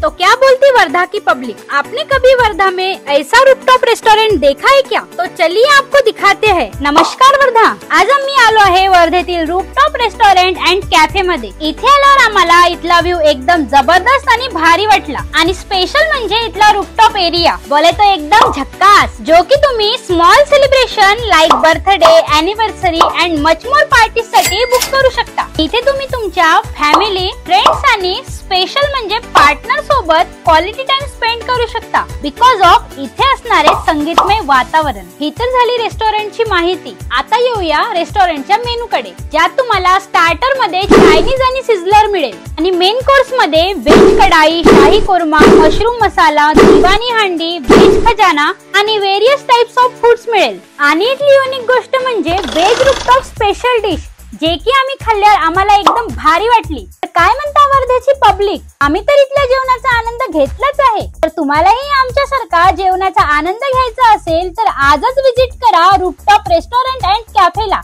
तो क्या बोलती वर्धा की पब्लिक, आपने कभी वर्धा में ऐसा रूफटॉप रेस्टॉरंट देखा है क्या? तो चलिए आपको दिखाते हैं। नमस्कार वर्धा, आज आम्ही आलो आहे वर्धेतील रूफटॉप रेस्टॉरंट अँड कॅफे मध्ये। इथे आल्यावर आम्हाला इथला व्ह्यू एकदम जबरदस्त आणि भारी वाटला आणि स्पेशल म्हणजे इथला रूफटॉप एरिया बोले तो एकदम झक्कास, जो की तुम्ही small celebration like birthday, anniversary and much more party साठी बुक करू शकता। इथे तुम्ही तुमच्या फॅमिली, फ्रेंड्स आणि स्पेशल म्हणजे पार्टनर सोबत क्वालिटी टाइम स्पेंड करू शकता बिकॉज ऑफ इथे असणारे संगीतमय वातावरण। ही तर झाली रेस्टॉरंटची माहिती। आता येऊया रेस्टॉरंटच्या मेनू कडे, ज्यात तुम्हाला स्टार्टर मध्ये चायनीज आणि सिझलर मिळेल आणि मेन कोर्स मध्ये व्हेज कढाई, शाही कोरमा, मशरूम मसाला, दिवानी हांडी, व्हेज खजाना आणि वेरियस टाइप्स ऑफ फूड्स मिळेल। आणि इथली युनिक गोष्ट म्हणजे व्हेज रूफटॉप स्पेशल डिश, जे की आम्ही खाल्ल्यावर आम्हाला एकदम भारी वाटली। तर काय म्हणता वर्धेची पब्लिक, आम्ही तर इथल्या जेवणाचा आनंद घेतलाच आहे। तर तुम्हालाही आमच्यासारखा जेवणाचा आनंद घ्यायचा असेल तर आजच विजिट करा रूफटॉप रेस्टॉरंट अँड कॅफेला।